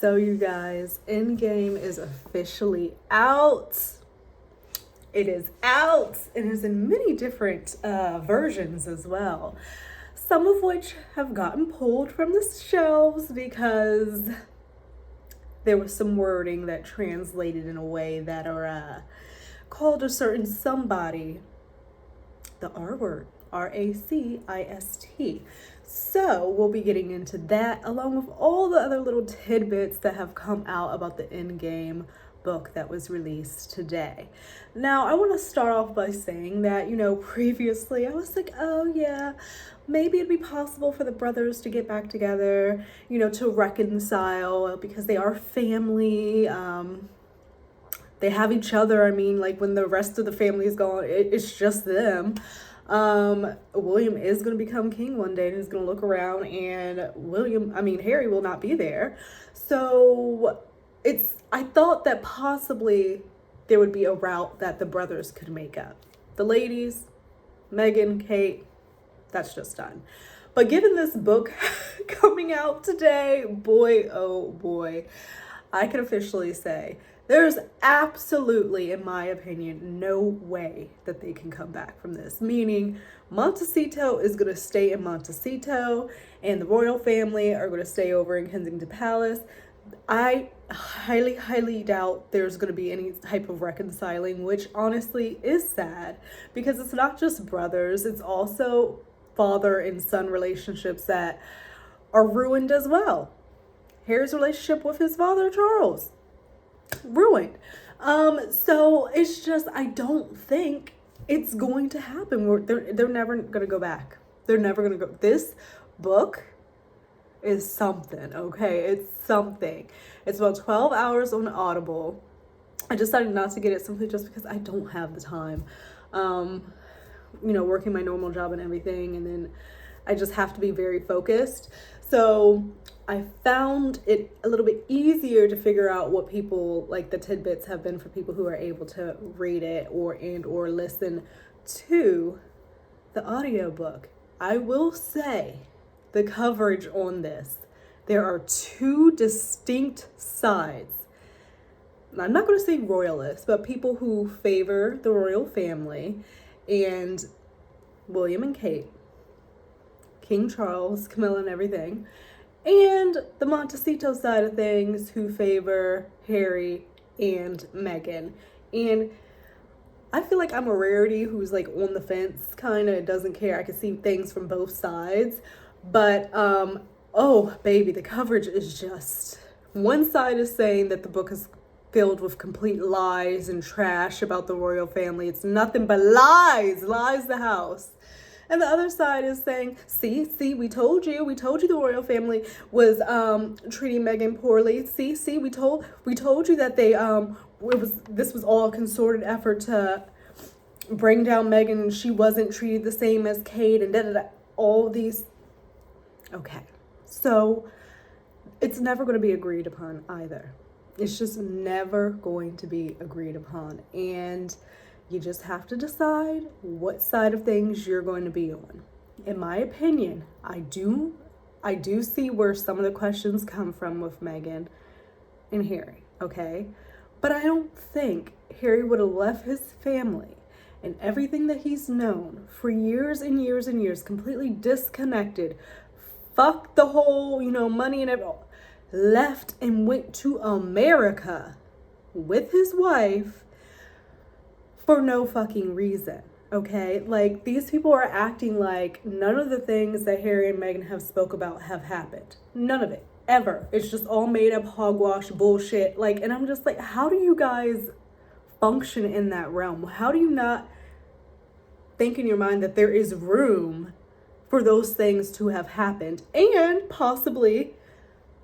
So you guys, Endgame is officially out. It is out and is in many different versions as well. Some of which have gotten pulled from the shelves because there was some wording that translated in a way that are called a certain somebody the R word, RACIST. So we'll be getting into that along with all the other little tidbits that have come out about the Endgame book that was released today. Now, I want to start off by saying that, previously I was like, oh yeah, maybe it'd be possible for the brothers to get back together, to reconcile because they are family. They have each other. I mean, like when the rest of the family is gone, it's just them. William is going to become king one day and he's going to look around and Harry will not be there. So I thought that possibly there would be a route that the brothers could make up. The ladies, Meghan, Kate, that's just done. But given this book coming out today, boy, oh boy, I can officially say there's absolutely, in my opinion, no way that they can come back from this. Meaning, Montecito is going to stay in Montecito, and the royal family are going to stay over in Kensington Palace. I highly, highly doubt there's going to be any type of reconciling, which honestly is sad, because it's not just brothers, it's also father and son relationships that are ruined as well. Harry's relationship with his father, Charles, ruined. So it's just, I don't think it's going to happen. They're never gonna go back. They're never gonna go. This book is something, okay? It's something. It's about 12 hours on Audible. I decided not to get it simply just because I don't have the time. Working my normal job and everything, and then I just have to be very focused. So I found it a little bit easier to figure out what people, like the tidbits have been for people who are able to read it or listen to the audiobook. I will say the coverage on this, there are two distinct sides. I'm not going to say royalists, but people who favor the royal family and William and Kate, King Charles, Camilla and everything, and the Montecito side of things who favor Harry and Meghan. And I feel like I'm a rarity who's like on the fence, kind of doesn't care. I can see things from both sides. But, oh baby, the coverage is just, one side is saying that the book is filled with complete lies and trash about the royal family. It's nothing but lies the house. And the other side is saying, see, we told you the royal family was treating Meghan poorly. See, we told you that this was all a concerted effort to bring down Meghan, and she wasn't treated the same as Kate, and all these. Okay, so it's never going to be agreed upon either. It's just never going to be agreed upon, and you just have to decide what side of things you're going to be on. In my opinion, I do see where some of the questions come from with Meghan and Harry, okay? But I don't think Harry would have left his family and everything that he's known for years and years and years, completely disconnected, fuck the whole, money and everything, left and went to America with his wife for no fucking reason, okay? Like, these people are acting like none of the things that Harry and Meghan have spoke about have happened. None of it, ever. It's just all made up hogwash bullshit. Like, and I'm just like, how do you guys function in that realm? How do you not think in your mind that there is room for those things to have happened? And possibly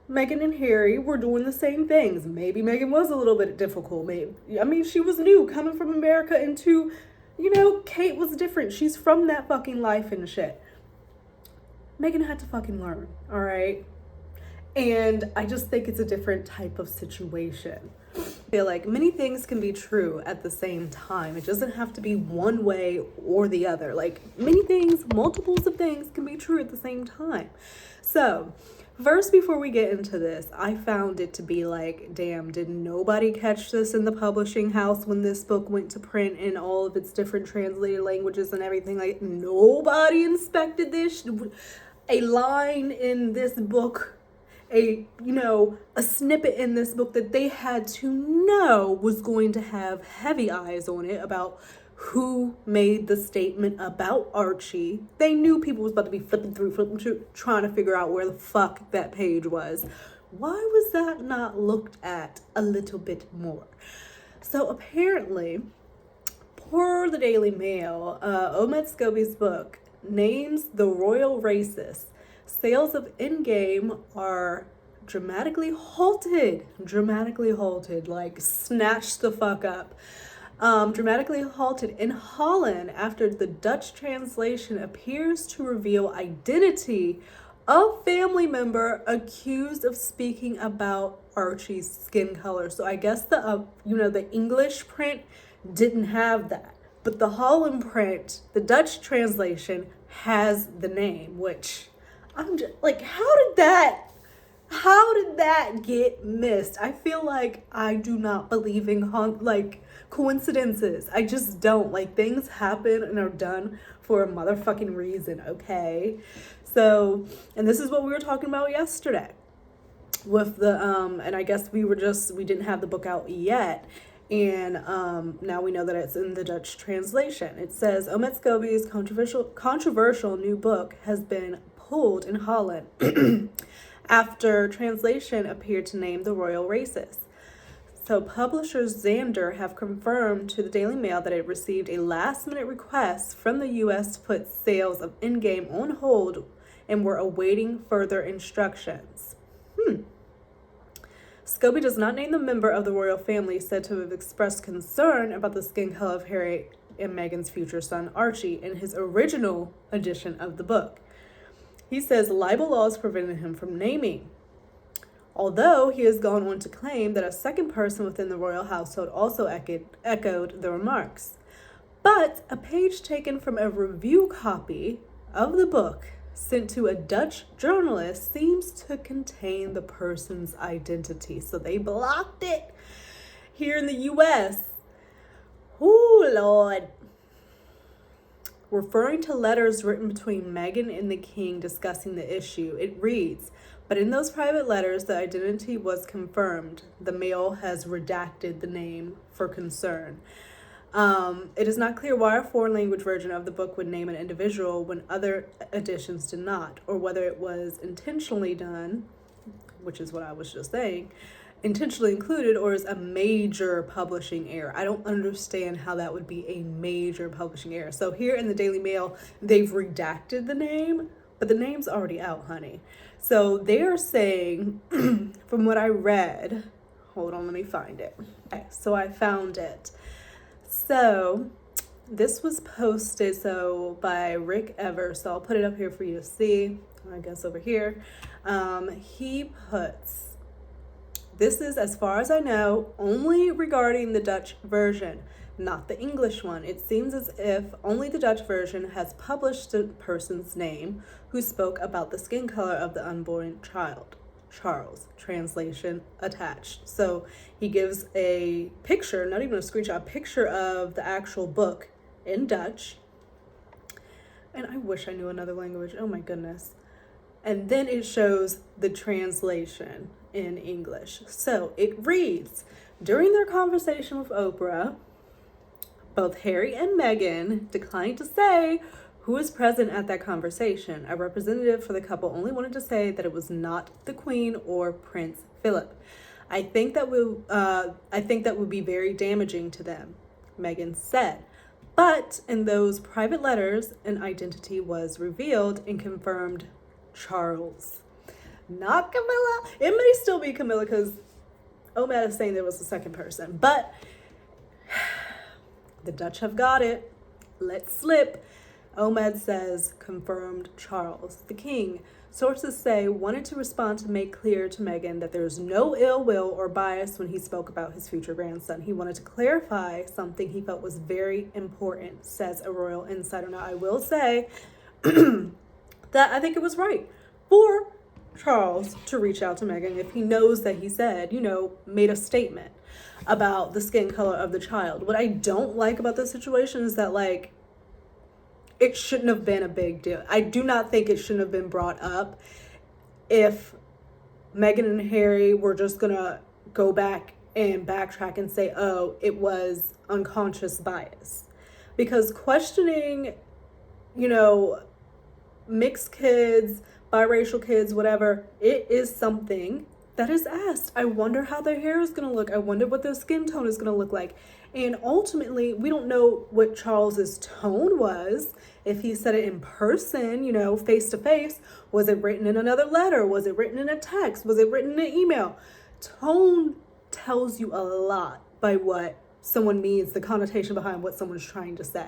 Meghan and Harry were doing the same things. Maybe Meghan was a little bit difficult. She was new coming from America into, Kate was different. She's from that fucking life and shit. Meghan had to fucking learn, all right? And I just think it's a different type of situation. I feel like many things can be true at the same time. It doesn't have to be one way or the other. Like, many things, multiples of things can be true at the same time. So, First, before we get into this, I found it to be like, damn, did nobody catch this in the publishing house when this book went to print in all of its different translated languages and everything? Like, nobody inspected this. A line in this book, a snippet in this book that they had to know was going to have heavy eyes on it about who made the statement about Archie. They knew people was about to be flipping through, trying to figure out where the fuck that page was. Why was that not looked at a little bit more? So apparently, per the Daily Mail, Omid Scobie's book names the royal racists. Sales of Endgame are dramatically halted, like snatched the fuck up. Dramatically halted in Holland after the Dutch translation appears to reveal identity of family member accused of speaking about Archie's skin color. So I guess the English print didn't have that, but the Holland print, the Dutch translation, has the name, which I'm just like, how did that get missed? I feel like I do not believe in coincidences. I just don't. Like, things happen and are done for a motherfucking reason, okay? So, and this is what we were talking about yesterday with the and I guess we didn't have the book out yet. And now we know that it's in the Dutch translation. It says Omid Scobie's controversial new book has been pulled in Holland after translation appeared to name the royal racists. So publishers Xander have confirmed to the Daily Mail that it received a last-minute request from the U.S. to put sales of Endgame on hold and were awaiting further instructions. Scobie does not name the member of the royal family said to have expressed concern about the skin color of Harry and Meghan's future son Archie in his original edition of the book. He says libel laws prevented him from naming, although he has gone on to claim that a second person within the royal household also echoed the remarks. But a page taken from a review copy of the book sent to a Dutch journalist seems to contain the person's identity. So they blocked it here in the U.S. Oh, Lord. Referring to letters written between Meghan and the king discussing the issue, it reads, but in those private letters, the identity was confirmed. The Mail has redacted the name for concern. It is not clear why a foreign language version of the book would name an individual when other editions did not, or whether it was intentionally done, which is what I was just saying, intentionally included, or is a major publishing error. I don't understand how that would be a major publishing error. So here in the Daily Mail, they've redacted the name, but the name's already out, honey. So they're saying, from what I read, hold on, let me find it. Okay, so I found it. So this was posted by Rick Evers. So I'll put it up here for you to see. I guess over here. He puts, this is, as far as I know, only regarding the Dutch version, not the English one. It seems as if only the Dutch version has published the person's name who spoke about the skin color of the unborn child. Charles, translation attached. So he gives a picture, not even a screenshot, a picture of the actual book in Dutch. And I wish I knew another language. Oh my goodness. And then it shows the translation in English. So it reads, during their conversation with Oprah, both Harry and Meghan declined to say who was present at that conversation. A representative for the couple only wanted to say that it was not the Queen or Prince Philip. I think that would be very damaging to them, Meghan said. But in those private letters, an identity was revealed and confirmed Charles, not Camilla. It may still be Camilla because Omid is saying there was a second person, but the Dutch have got it. Let slip. Omid says confirmed Charles. The king, sources say, wanted to respond to make clear to Meghan that there is no ill will or bias when he spoke about his future grandson. He wanted to clarify something he felt was very important, says a royal insider. Now, I will say that I think it was right for Charles to reach out to Meghan if he knows that he said, made a statement about the skin color of the child. What I don't like about this situation is that, like, it shouldn't have been a big deal. I do not think it shouldn't have been brought up if Meghan and Harry were just gonna go back and backtrack and say, oh, it was unconscious bias. Because questioning, mixed kids, biracial kids, whatever, it is something that is asked. I wonder how their hair is going to look. I wonder what their skin tone is going to look like. And ultimately, we don't know what Charles's tone was. If he said it in person, face to face, was it written in another letter? Was it written in a text? Was it written in an email? Tone tells you a lot by what someone means, the connotation behind what someone's trying to say,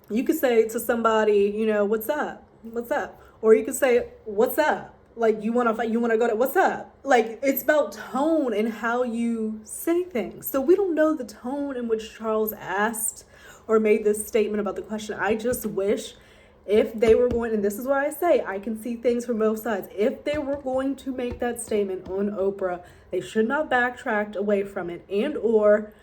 you could say to somebody, what's up? What's up? Or you could say, what's up? Like, you want to fight, you want to go to, what's up? Like, it's about tone and how you say things. So we don't know the tone in which Charles asked or made this statement about the question. I just wish if they were going, and this is why I say I can see things from both sides. If they were going to make that statement on Oprah, they should not backtracked away from it and or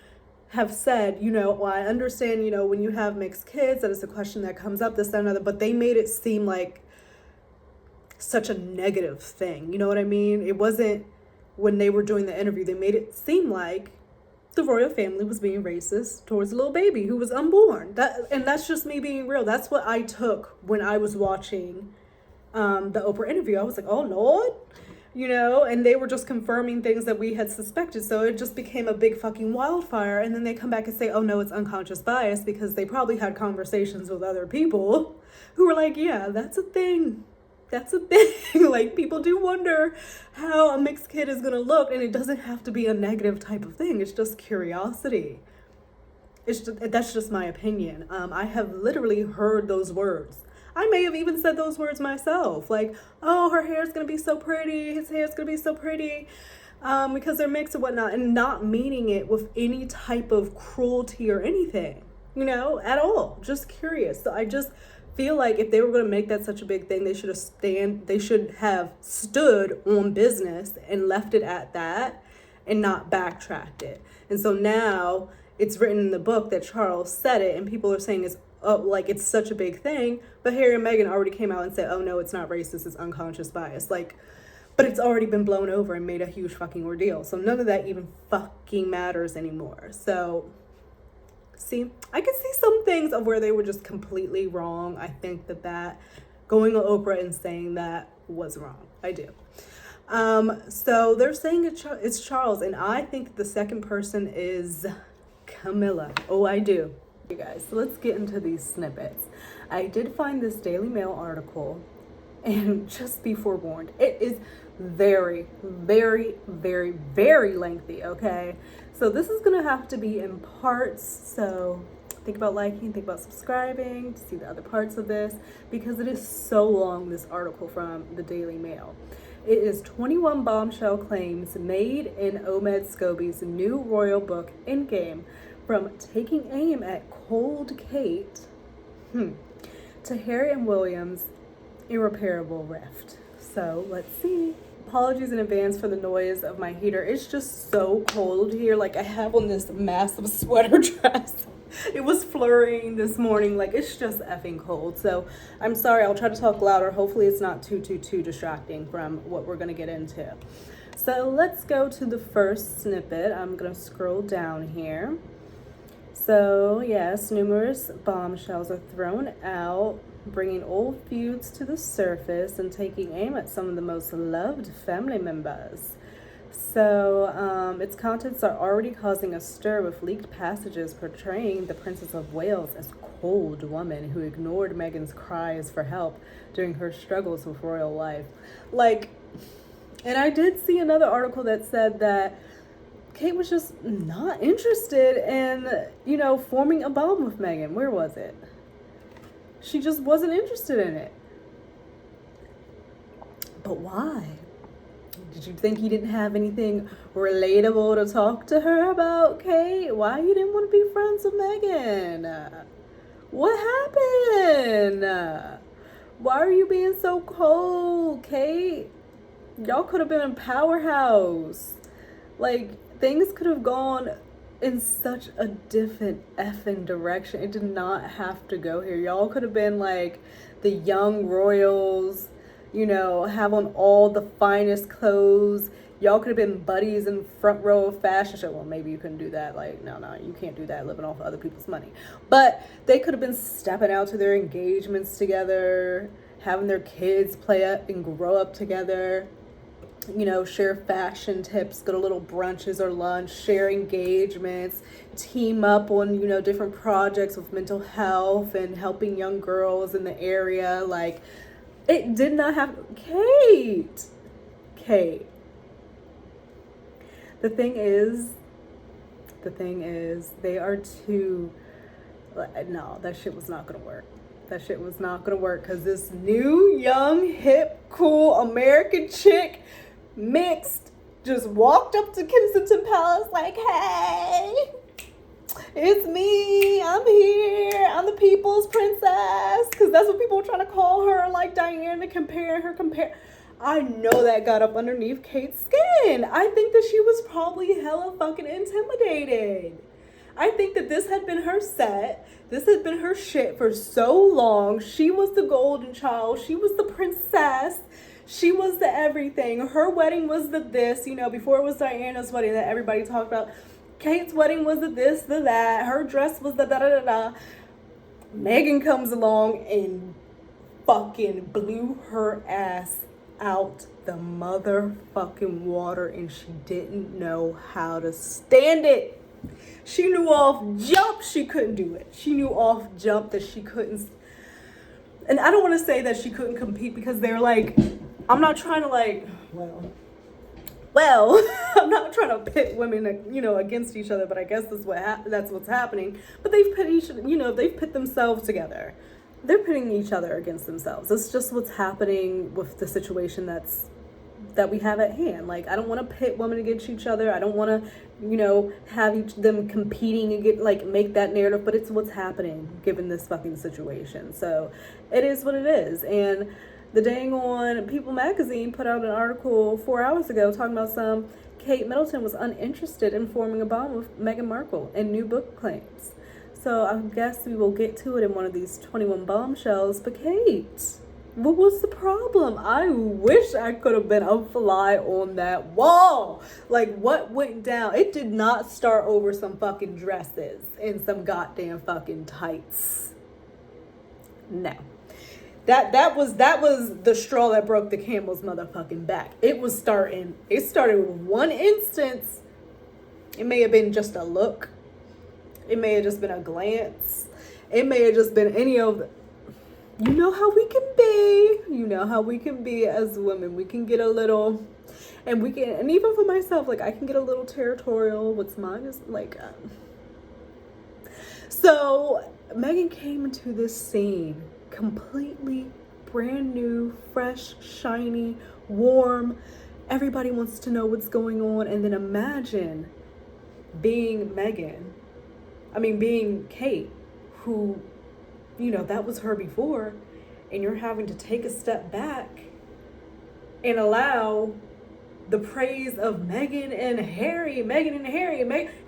have said, well, I understand, when you have mixed kids, that is a question that comes up, this, that, and other, but they made it seem like such a negative thing. You know what I mean? It wasn't, when they were doing the interview, they made it seem like the royal family was being racist towards a little baby who was unborn. And that's just me being real. That's what I took when I was watching the Oprah interview. I was like, oh, Lord. And they were just confirming things that we had suspected. So it just became a big fucking wildfire. And then they come back and say, oh, no, it's unconscious bias, because they probably had conversations with other people who were like, yeah, that's a thing. That's a thing. Like, people do wonder how a mixed kid is going to look. And it doesn't have to be a negative type of thing. It's just curiosity. That's just my opinion. I have literally heard those words. I may have even said those words myself, like, oh, her hair's going to be so pretty, his hair's going to be so pretty, because they're mixed and whatnot, and not meaning it with any type of cruelty or anything, at all. Just curious. So I just feel like if they were going to make that such a big thing, they should have stood on business and left it at that and not backtracked it. And so now it's written in the book that Charles said it, and people are saying it's such a big thing, but Harry and Meghan already came out and said, oh no, it's not racist, it's unconscious bias. But it's already been blown over and made a huge fucking ordeal. So none of that even fucking matters anymore. So, see, I can see some things of where they were just completely wrong. I think that going on Oprah and saying that was wrong. I do. So they're saying it's Charles, and I think the second person is Camilla. Oh, I do. You guys, so let's get into these snippets. I did find this Daily Mail article, and just be forewarned, it is very, very, very, very lengthy, okay? So this is gonna have to be in parts, so think about liking, think about subscribing to see the other parts of this, because it is so long, this article from the Daily Mail. It is 21 bombshell claims made in Omid Scobie's new royal book, Endgame, from taking aim at cold Kate to Harry and William's irreparable rift. So let's see. Apologies in advance for the noise of my heater. It's just so cold here. Like, I have on this massive sweater dress. It was flurrying this morning. Like, it's just effing cold. So I'm sorry. I'll try to talk louder. Hopefully it's not too distracting from what we're going to get into. So let's go to the first snippet. I'm going to scroll down here. So, yes, numerous bombshells are thrown out, bringing old feuds to the surface and taking aim at some of the most loved family members. So, its contents are already causing a stir, with leaked passages portraying the Princess of Wales as a cold woman who ignored Meghan's cries for help during her struggles with royal life. And I did see another article that said that Kate was just not interested in, forming a bond with Meghan. Where was it? She just wasn't interested in it. But why? Did you think you didn't have anything relatable to talk to her about, Kate? Why you didn't want to be friends with Meghan? What happened? Why are you being so cold, Kate? Y'all could have been a powerhouse. Like, things could have gone in such a different effing direction. It did not have to go here. Y'all could have been like the young royals, you know, have on all the finest clothes. Y'all could have been buddies in front row of fashion show. Well, maybe you couldn't do that. Like, no, you can't do that living off other people's money. But they could have been stepping out to their engagements together, having their kids play up and grow up together, you know, share fashion tips, go to little brunches or lunch, share engagements, team up on, you know, different projects with mental health and helping young girls in the area. Like, it did not have... Kate. The thing is, they are too... No, that shit was not gonna work. That shit was not gonna work because this new, young, hip, cool American chick mixed just walked up to Kensington Palace like, hey, it's me, I'm here, I'm the people's princess, because that's what people were trying to call her, like Diana, compare. I know that got up underneath Kate's skin. I think that she was probably hella fucking intimidated. I think that this had been her set. This had been her shit for so long. She was the golden child. She was the princess. She was the everything. Her wedding was the this, you know, before it was Diana's wedding that everybody talked about. Kate's wedding was the this, the that. Her dress was the da-da-da-da. Meghan comes along and fucking blew her ass out the motherfucking water, and she didn't know how to stand it. She knew off jump she couldn't do it. She knew off jump that she couldn't. And I don't want to say that she couldn't compete because they're like, I'm not trying to like, well, I'm not trying to pit women, you know, against each other, but I guess that's what's happening. But they've pit themselves together. They're pitting each other against themselves. It's just what's happening with the situation that we have at hand. Like, I don't want to pit women against each other. I don't want to, you know, have them competing and make that narrative, but it's what's happening given this fucking situation. So it is what it is. And the dang on People magazine put out an article 4 hours ago talking about Kate Middleton was uninterested in forming a bond with Meghan Markle and new book claims. So I guess we will get to it in one of these 21 bombshells. But Kate, what was the problem? I wish I could have been a fly on that wall. Like, what went down? It did not start over some fucking dresses and some goddamn fucking tights. No. That was the straw that broke the camel's motherfucking back. It started with one instance. It may have been just a look. It may have just been a glance. It may have just been any of the... You know how we can be. You know how we can be as women. We can get a little... And even for myself, like, I can get a little territorial. What's mine is like... So, Meghan came into this scene completely brand new, fresh, shiny, warm. Everybody wants to know what's going on. And then imagine being Kate, who, you know, that was her before, and you're having to take a step back and allow the praise of Meghan and Harry.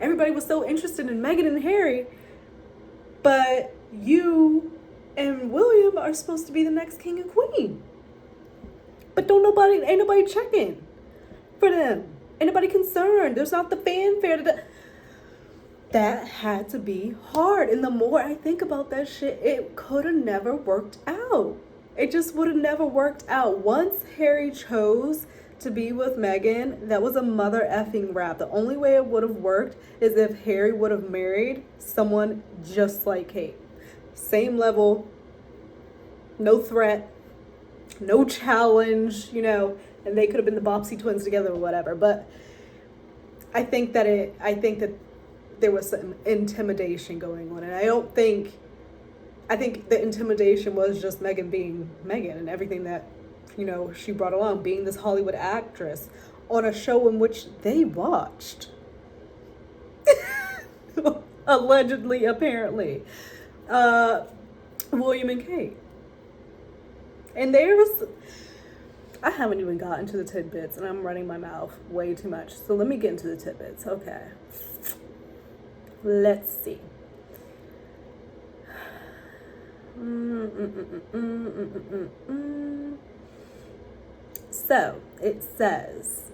Everybody was so interested in Meghan and Harry, but you and William are supposed to be the next king and queen. But ain't nobody checking for them. Ain't nobody concerned. There's not the fanfare. That had to be hard. And the more I think about that shit, it could have never worked out. It just would have never worked out. Once Harry chose to be with Meghan, that was a mother effing rap. The only way it would have worked is if Harry would have married someone just like Kate. Same level, no threat, no challenge, you know, and they could have been the Bobbsey twins together or whatever. But I think that there was some intimidation going on, and I think the intimidation was just Meghan being Meghan and everything that, you know, she brought along, being this Hollywood actress on a show in which they watched. Allegedly, apparently. William and Kate. And there's, I haven't even gotten to the tidbits, and I'm running my mouth way too much. So let me get into the tidbits. Okay. Let's see. So it says,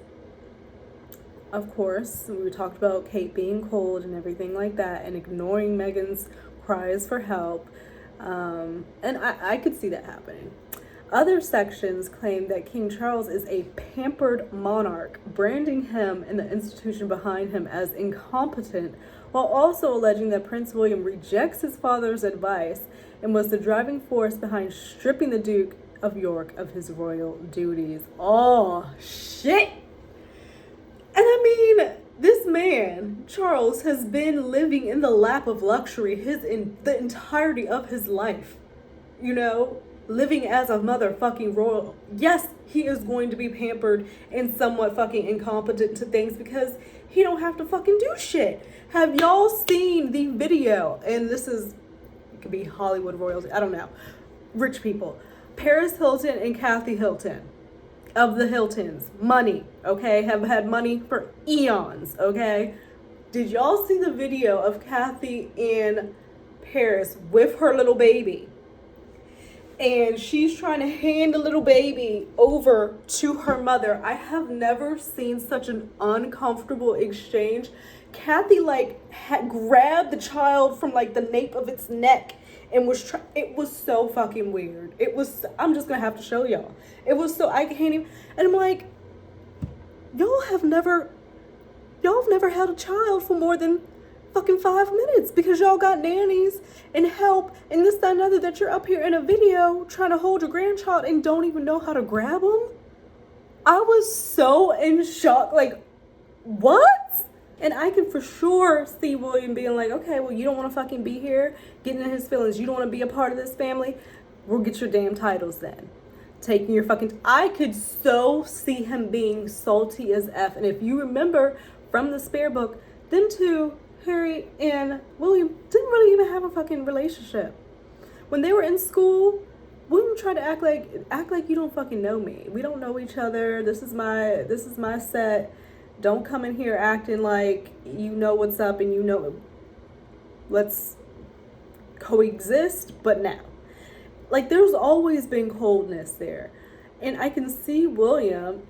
of course, we talked about Kate being cold and everything like that, and ignoring Meghan's cries for help. And I could see that happening. Other sections claim that King Charles is a pampered monarch, branding him and the institution behind him as incompetent, while also alleging that Prince William rejects his father's advice and was the driving force behind stripping the Duke of York of his royal duties. Oh, shit! And I mean, this man, Charles, has been living in the lap of luxury the entirety of his life. You know, living as a motherfucking royal. Yes, he is going to be pampered and somewhat fucking incompetent to things because he don't have to fucking do shit. Have y'all seen the video? And this is, it could be Hollywood royalty, I don't know. Rich people. Paris Hilton and Kathy Hilton of the Hiltons. Money, okay? Have had money for eons, okay? Did y'all see the video of Kathy in Paris with her little baby? And she's trying to hand the little baby over to her mother. I have never seen such an uncomfortable exchange. Kathy had grabbed the child from the nape of its neck and it was so fucking weird. It was, I'm just gonna have to show y'all. It was so, I can't even, and I'm like, y'all have never held a child for more than fucking 5 minutes because y'all got nannies and help and this, that, and other, that you're up here in a video trying to hold your grandchild and don't even know how to grab them. I was so in shock, what? And I can for sure see William being like, okay, well, you don't want to fucking be here, getting in his feelings. You don't want to be a part of this family. We'll get your damn titles then. Taking your fucking, I could so see him being salty as F. And if you remember from the Spare book, them two, Harry and William, didn't really even have a fucking relationship. When they were in school, William tried to act like you don't fucking know me. We don't know each other. This is my set. Don't come in here acting like you know what's up and you know, let's coexist, but now. There's always been coldness there. And I can see William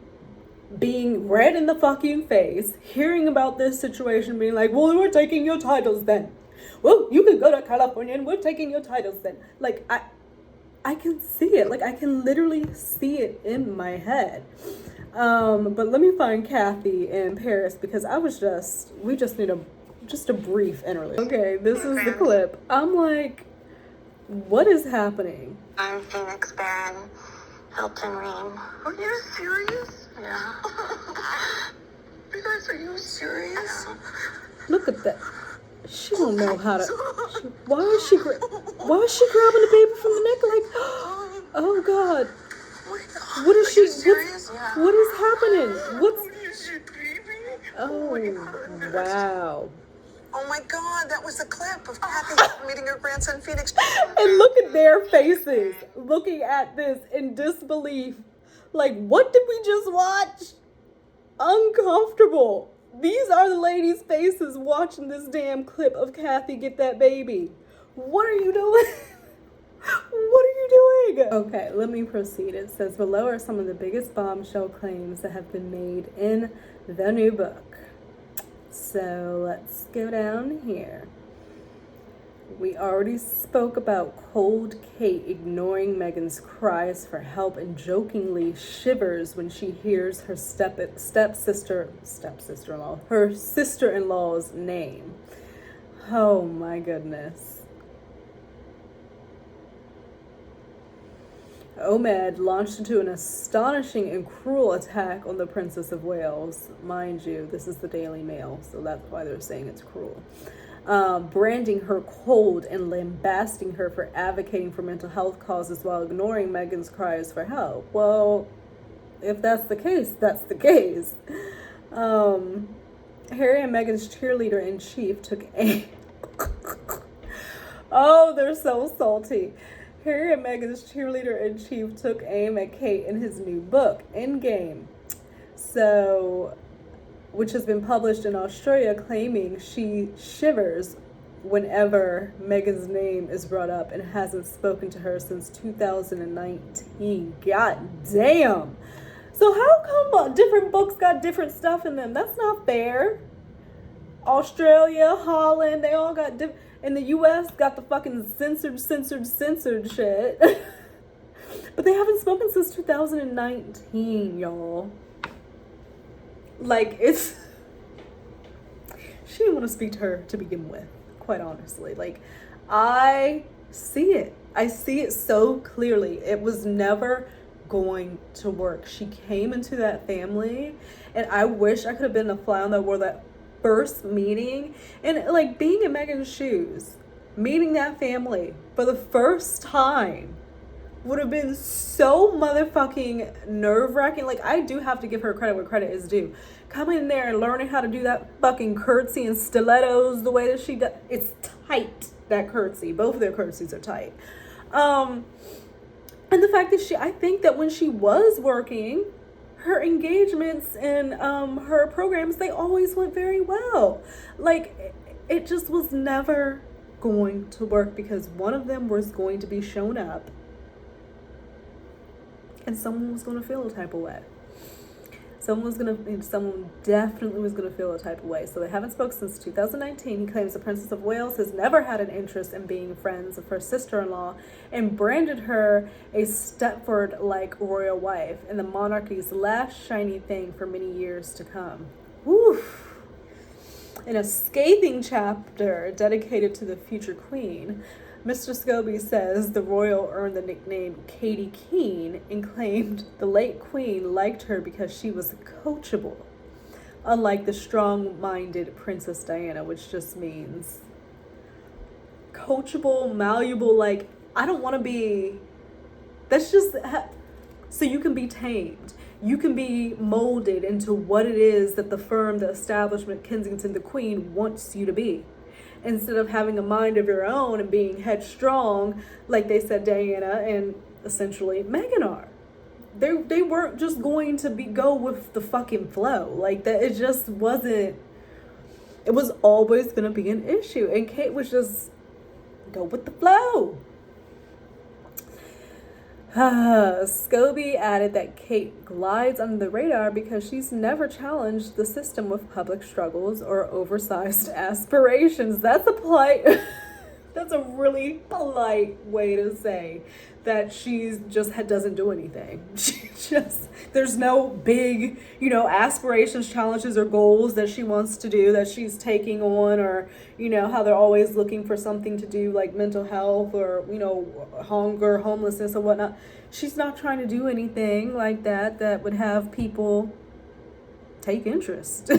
being red in the fucking face, hearing about this situation, being like, well, we're taking your titles then. Well, you can go to California and we're taking your titles then. I can see it. I can literally see it in my head. But let me find Kathy in Paris because we just need a brief interlude. Okay, this is the clip. I'm like, what is happening? I'm Phoenix Baron, Hilton Ream. Are you serious? Yeah. You guys, are you serious? Look at that. She don't know how to. Why is she grabbing the baby from the neck? Oh God. What is she? What is happening? Oh, wow. Oh my God, that was the clip of Kathy meeting her grandson Phoenix. And look at their faces looking at this in disbelief. What did we just watch? Uncomfortable. These are the ladies' faces watching this damn clip of Kathy get that baby. What are you doing? What are you doing? Okay, let me proceed. It says, below are some of the biggest bombshell claims that have been made in the new book. So let's go down here. We already spoke about cold Kate ignoring Meghan's cries for help and jokingly shivers when she hears her her sister-in-law's name. Oh my goodness. Omid launched into an astonishing and cruel attack on the Princess of Wales. Mind you, this is the Daily Mail, so that's why they're saying it's cruel. Branding her cold and lambasting her for advocating for mental health causes while ignoring Meghan's cries for help. Well, if that's the case, that's the case. Harry and Meghan's cheerleader-in-chief took aim. Oh, they're so salty. Harry and Meghan's cheerleader-in-chief took aim at Kate in his new book, Endgame. So, which has been published in Australia, claiming she shivers whenever Meghan's name is brought up and hasn't spoken to her since 2019. God damn. So how come different books got different stuff in them? That's not fair. Australia, Holland, they all got different. In the US, got the fucking censored shit. But they haven't spoken since 2019, y'all. Like, it's... She didn't want to speak to her to begin with, quite honestly. Like, I see it. I see it so clearly. It was never going to work. She came into that family, and I wish I could have been a fly on that wall that first meeting, and like being in Meghan's shoes, meeting that family for the first time would have been so motherfucking nerve-wracking. Like, I do have to give her credit where credit is due. Coming in there and learning how to do that fucking curtsy and stilettos the way that she does. It's tight, that curtsy. Both of their curtsies are tight. And the fact that I think that when she was working, her engagements and her programs, they always went very well. Like, it just was never going to work because one of them was going to be shown up and someone was going to feel a type of way. Someone definitely was going to feel a type of way. So they haven't spoken since 2019. He claims the Princess of Wales has never had an interest in being friends of her sister-in-law and branded her a Stepford-like royal wife and the monarchy's last shiny thing for many years to come. Woof. In a scathing chapter dedicated to the future queen, Mr. Scobie says the royal earned the nickname Katie Keene and claimed the late queen liked her because she was coachable, unlike the strong-minded Princess Diana, which just means coachable, malleable. Like, I don't want to be... That's just... So you can be tamed. You can be molded into what it is that the firm, the establishment, Kensington, the Queen wants you to be. Instead of having a mind of your own and being headstrong, like they said Diana and essentially Meghan are. They weren't just going to go with the fucking flow. Like, that, it just wasn't... It was always going to be an issue. And Kate was just go with the flow. Scobie added that Kate glides under the radar because she's never challenged the system with public struggles or oversized aspirations. That's a polite, that's a really polite way to say that she's just doesn't do anything. She just, there's no big, aspirations, challenges, or goals that she wants to do that she's taking on, or, how they're always looking for something to do like mental health or, hunger, homelessness, or whatnot. She's not trying to do anything like that would have people take interest.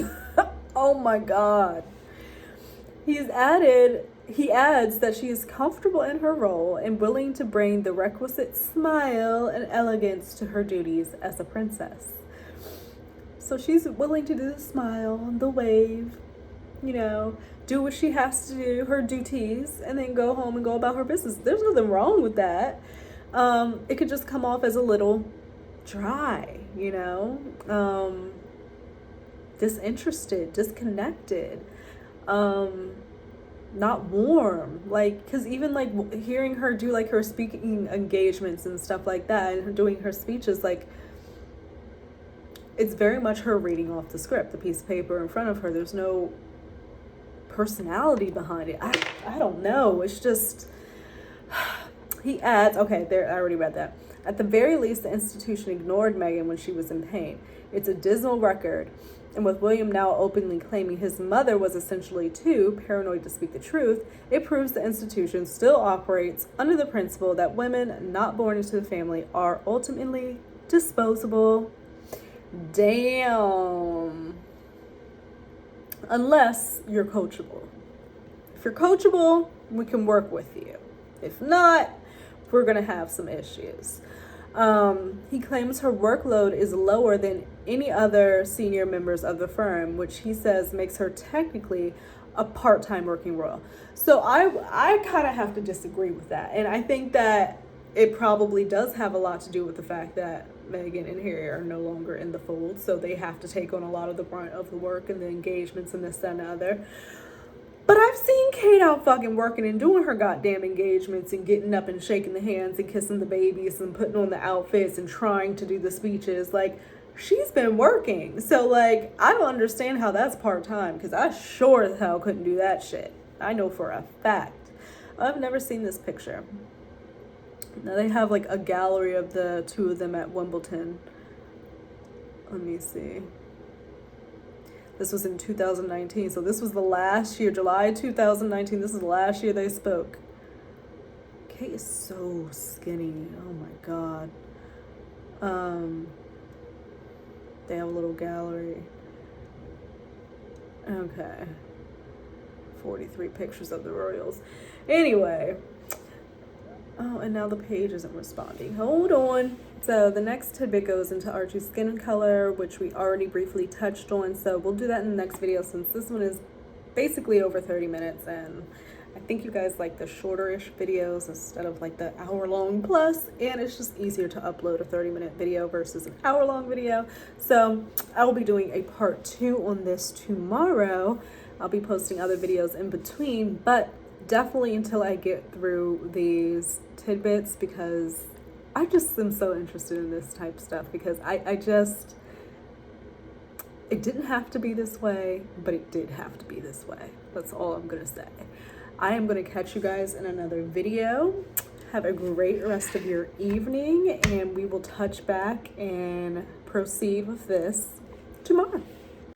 Oh my God. He adds that she is comfortable in her role and willing to bring the requisite smile and elegance to her duties as a princess. So she's willing to do the smile, the wave, do what she has to do, her duties, and then go home and go about her business. There's nothing wrong with that. It could just come off as a little dry, disinterested, disconnected, not warm. Like, because even like hearing her do like her speaking engagements and stuff like that, and her doing her speeches, like, it's very much her reading off the script, the piece of paper in front of her. There's no personality behind it. I don't know. It's just... He adds, okay, there, I already read that. At the very least, the institution ignored Meghan when she was in pain. It's a dismal record. And with William now openly claiming his mother was essentially too paranoid to speak the truth, it proves the institution still operates under the principle that women not born into the family are ultimately disposable. Damn. Unless you're coachable. If you're coachable, we can work with you. If not, we're going to have some issues. He claims her workload is lower than any other senior members of the firm, which he says makes her technically a part-time working royal. So I kind of have to disagree with that. And I think that it probably does have a lot to do with the fact that Meghan and Harry are no longer in the fold, so they have to take on a lot of the brunt of the work and the engagements and this, that, and the other. But I've seen Kate out fucking working and doing her goddamn engagements and getting up and shaking the hands and kissing the babies and putting on the outfits and trying to do the speeches. Like, she's been working. So, like, I don't understand how that's part-time, because I sure as hell couldn't do that shit. I know for a fact. I've never seen this picture. Now they have like a gallery of the two of them at Wimbledon. Let me see. This was in 2019, so this was the last year, July 2019. This is the last year they spoke. Kate is so skinny. Oh my god. They have a little gallery. Okay. 43 pictures of the royals. Anyway. Oh, and now the page isn't responding. Hold on. So the next tidbit goes into Archie's skin color, which we already briefly touched on. So we'll do that in the next video, since this one is basically over 30 minutes. And I think you guys like the shorter-ish videos instead of like the hour-long plus. And it's just easier to upload a 30-minute video versus an hour-long video. So I will be doing a part 2 on this tomorrow. I'll be posting other videos in between, but definitely until I get through these tidbits, because I just am so interested in this type of stuff, because I just, it didn't have to be this way, but it did have to be this way. That's all I'm gonna say. I am gonna catch you guys in another video. Have a great rest of your evening, and we will touch back and proceed with this